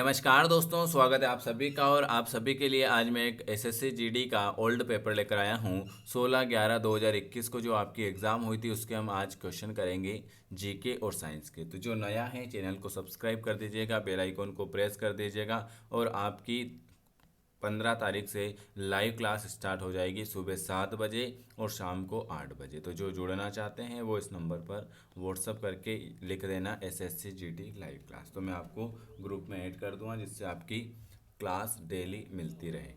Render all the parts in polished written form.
नमस्कार दोस्तों, स्वागत है आप सभी का। और आप सभी के लिए आज मैं एक एसएससी जीडी का ओल्ड पेपर लेकर आया हूँ। 16/11/2021 को जो आपकी एग्ज़ाम हुई थी उसके हम आज क्वेश्चन करेंगे जीके और साइंस के। तो जो नया है चैनल को सब्सक्राइब कर दीजिएगा, बेल आइकन को प्रेस कर दीजिएगा। और आपकी 15 तारीख से लाइव क्लास स्टार्ट हो जाएगी सुबह 7 बजे और शाम को 8 बजे। तो जो जुड़ना चाहते हैं वो इस नंबर पर व्हाट्सअप करके लिख देना एसएससी जीडी लाइव क्लास, तो मैं आपको ग्रुप में ऐड कर दूंगा जिससे आपकी क्लास डेली मिलती रहेगी।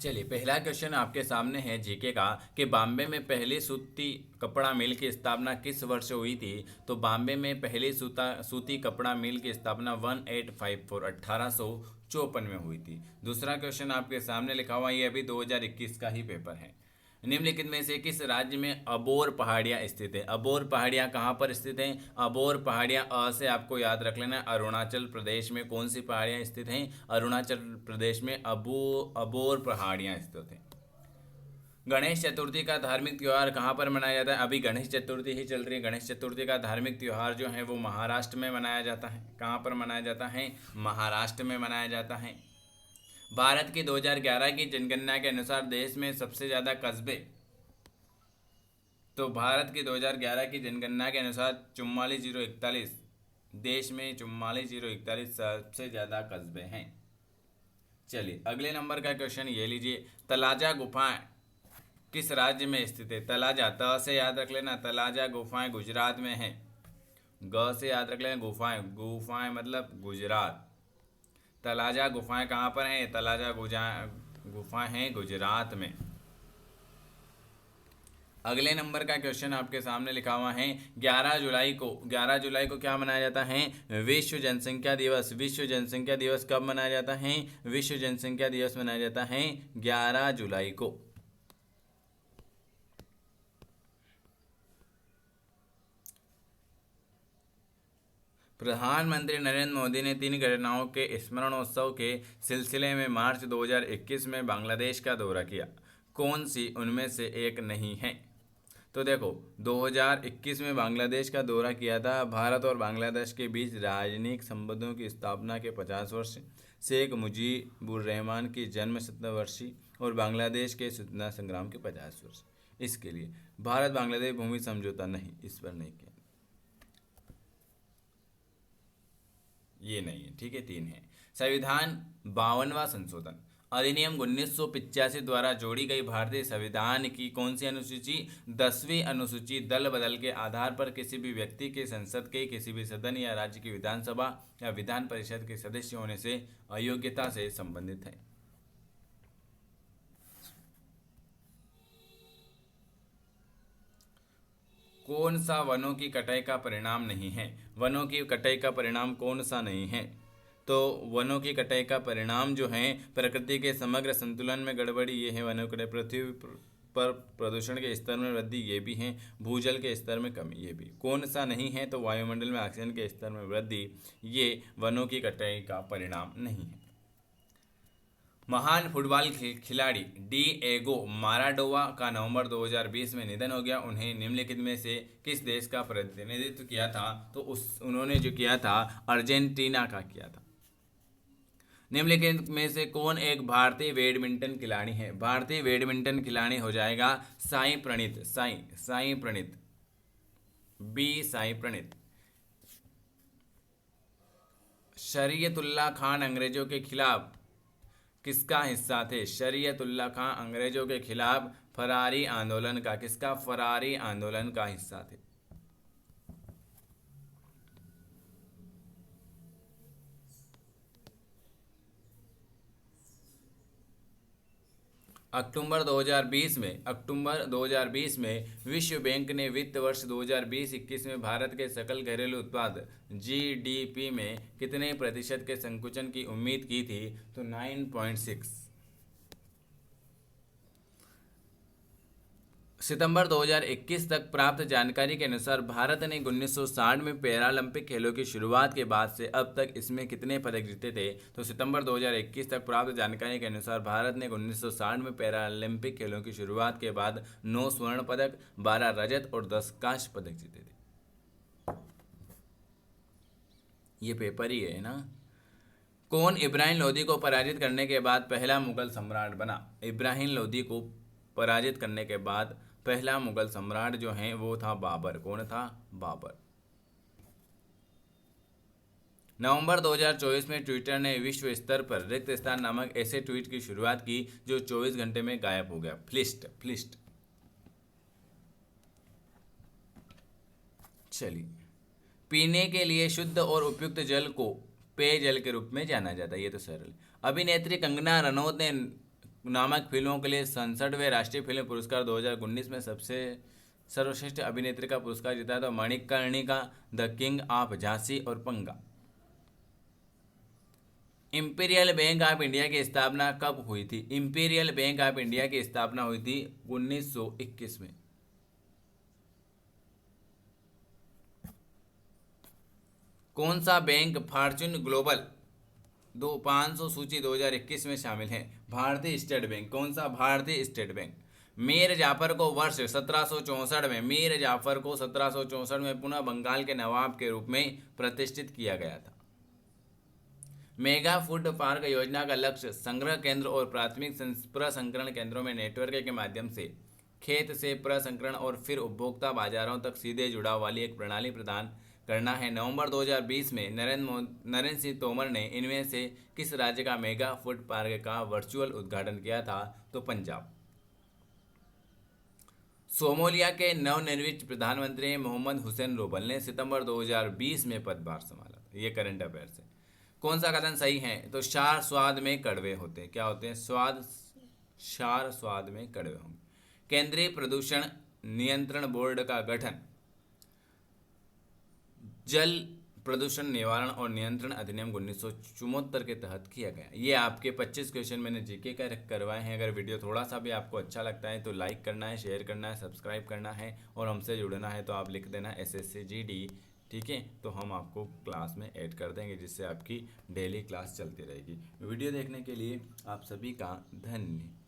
चलिए पहला क्वेश्चन आपके सामने है जीके का कि बॉम्बे में पहली सूती कपड़ा मिल की स्थापना किस वर्ष हुई थी। तो बॉम्बे में पहली सूती कपड़ा मिल की स्थापना 1854 1854 में हुई थी। दूसरा क्वेश्चन आपके सामने लिखा हुआ, ये अभी 2021 का ही पेपर है। निम्नलिखित में से किस राज्य में अबोर पहाड़ियाँ स्थित है। अबोर पहाड़ियाँ कहाँ पर स्थित हैं? अबोर पहाड़ियाँ अ से आपको याद रख लेना है, अरुणाचल प्रदेश में। कौन सी पहाड़ियाँ स्थित हैं? अरुणाचल प्रदेश में अबोर पहाड़ियाँ स्थित हैं। गणेश चतुर्थी का धार्मिक त्यौहार कहाँ पर मनाया जाता है? अभी गणेश चतुर्थी ही चल रही है। गणेश चतुर्थी का धार्मिक त्यौहार जो है वो महाराष्ट्र में मनाया जाता है। कहाँ पर मनाया जाता है? महाराष्ट्र में मनाया जाता है। भारत की 2011 की जनगणना के अनुसार देश में सबसे ज़्यादा कस्बे, तो भारत की 2011 की जनगणना के अनुसार 44,041 देश में 44,041 सबसे ज़्यादा कस्बे हैं। चलिए अगले नंबर का क्वेश्चन ये लीजिए, तलाजा गुफाएं किस राज्य में स्थित है? तलाजा त से याद रख लेना, तलाजा गुफाएं गुजरात में है। ग से याद रख लेना, गुफाएं गुफाएं मतलब गुजरात। तलाजा गुफाएं कहाँ पर हैं? तलाजा गुफाएं हैं गुजरात में। अगले नंबर का क्वेश्चन आपके सामने लिखा हुआ है, 11 जुलाई को क्या मनाया जाता है? विश्व जनसंख्या दिवस। विश्व जनसंख्या दिवस कब मनाया जाता है? विश्व जनसंख्या दिवस मनाया जाता है 11 जुलाई को। प्रधानमंत्री नरेंद्र मोदी ने 3 घटनाओं के स्मरणोत्सव के सिलसिले में मार्च 2021 में बांग्लादेश का दौरा किया। कौन सी उनमें से एक नहीं है? तो देखो 2021 में बांग्लादेश का दौरा किया था। भारत और बांग्लादेश के बीच राजनयिक संबंधों की स्थापना के 50 वर्ष, शेख मुजीबुर रहमान की जन्म शतवर्षी और बांग्लादेश के स्वतंत्रता संग्राम के 50 वर्ष। इसके लिए भारत बांग्लादेश भूमि समझौता नहीं, इस पर नहीं किया, ये नहीं है। ठीक है, 3 है। संविधान 52वां संशोधन अधिनियम 1985 द्वारा जोड़ी गई भारतीय संविधान की कौन सी अनुसूची? 10वीं अनुसूची दल बदल के आधार पर किसी भी व्यक्ति के संसद के किसी भी सदन या राज्य की विधानसभा या विधान परिषद के सदस्य होने से अयोग्यता से संबंधित है। कौन सा वनों की कटाई का परिणाम नहीं है? वनों की कटाई का परिणाम कौन सा नहीं है? तो वनों की कटाई का परिणाम जो है प्रकृति के समग्र संतुलन में गड़बड़ी, ये है वनों की कटाई। पृथ्वी पर प्रदूषण के स्तर में वृद्धि, ये भी है। भूजल के स्तर में कमी, ये भी। कौन सा नहीं है? तो वायुमंडल में ऑक्सीजन के स्तर में वृद्धि, ये वनों की कटाई का परिणाम नहीं है। महान फुटबॉल खिलाड़ी डिएगो माराडोना का नवंबर 2020 में निधन हो गया। उन्हें निम्नलिखित में से किस देश का प्रतिनिधित्व किया था? तो उन्होंने जो किया था अर्जेंटीना का किया था। निम्नलिखित में से कौन एक भारतीय बैडमिंटन खिलाड़ी है? भारतीय बैडमिंटन खिलाड़ी हो जाएगा साई प्रणीत। साई प्रणीत, बी साई प्रणीत। शरीयतुल्लाह खान अंग्रेजों के खिलाफ किसका हिस्सा थे? शरीयतुल्लाह खान अंग्रेजों के खिलाफ फरारी आंदोलन का, किसका? फरारी आंदोलन का हिस्सा थे। अक्टूबर 2020 में विश्व बैंक ने वित्त वर्ष 2020-21 में भारत के सकल घरेलू उत्पाद जीडीपी में कितने प्रतिशत के संकुचन की उम्मीद की थी? तो 9.6। सितंबर 2021 तक प्राप्त जानकारी के अनुसार भारत ने 1960 में पैरालंपिक खेलों की शुरुआत के बाद से अब तक इसमें कितने पदक जीते थे? तो सितंबर 2021 तक प्राप्त जानकारी के अनुसार भारत ने 1960 में पैरालंपिक खेलों की शुरुआत के बाद 9 स्वर्ण पदक, 12 रजत और 10 कांस्य पदक जीते थे। ये पेपर ही है ना। कौन इब्राहिम लोदी को पराजित करने के बाद पहला मुगल सम्राट बना? इब्राहिम लोदी को पराजित करने के बाद पहला मुगल सम्राट जो है वो था बाबर। कौन था? बाबर। नवंबर 2024 में ट्विटर ने विश्व स्तर पर रिक्त स्थान नामक ऐसे ट्वीट की शुरुआत की जो 24 घंटे में गायब हो गया। फ्लिस्ट। चलिए, पीने के लिए शुद्ध और उपयुक्त जल को पेयजल के रूप में जाना जाता है। ये तो सरल। अभिनेत्री कंगना रनौत ने नामक फिल्मों के लिए 67वें राष्ट्रीय फिल्म पुरस्कार 2019 में सबसे सर्वश्रेष्ठ अभिनेत्री का पुरस्कार जीता। तो Manikarnika, the king of Jhansi और पंगा। इंपीरियल बैंक ऑफ इंडिया की स्थापना कब हुई थी? इंपीरियल बैंक ऑफ इंडिया की स्थापना हुई थी 1921 में। कौन सा बैंक फॉर्च्यून ग्लोबल 500 सूची 2021 में शामिल है? भारतीय स्टेट बैंक। कौन सा? भारतीय स्टेट बैंक। मीर जाफर को वर्ष 1764 में पुनः बंगाल के नवाब के रूप में प्रतिष्ठित किया गया था। मेगा फूड पार्क योजना का लक्ष्य संग्रह केंद्र और प्राथमिक प्रसंस्करण केंद्रों में नेटवर्क के माध्यम से खेत से प्रसंस्करण और फिर उपभोक्ता बाजारों तक सीधे जुड़ाव वाली एक प्रणाली प्रदान करना है। नवंबर 2020 में नरेंद्र सिंह तोमर ने इनमें से किस राज्य का मेगा फूड पार्क का वर्चुअल उद्घाटन किया था? तो पंजाब। सोमालिया के नवनिर्वाचित प्रधानमंत्री मोहम्मद हुसैन रोबल ने सितंबर 2020 में पदभार संभाला था। ये करंट अफेयर्स है। कौन सा कथन सही है? तो क्षार स्वाद में कड़वे होते हैं। क्या होते हैं? क्षार स्वाद में कड़वे होंगे। केंद्रीय प्रदूषण नियंत्रण बोर्ड का गठन जल प्रदूषण निवारण और नियंत्रण अधिनियम 1974 के तहत किया गया। ये आपके 25 क्वेश्चन मैंने जीके का करवाए हैं। अगर वीडियो थोड़ा सा भी आपको अच्छा लगता है तो लाइक करना है, शेयर करना है, सब्सक्राइब करना है और हमसे जुड़ना है तो आप लिख देना SSC GD। ठीक है, तो हम आपको क्लास में ऐड कर देंगे जिससे आपकी डेली क्लास चलती रहेगी। वीडियो देखने के लिए आप सभी का धन्यवाद।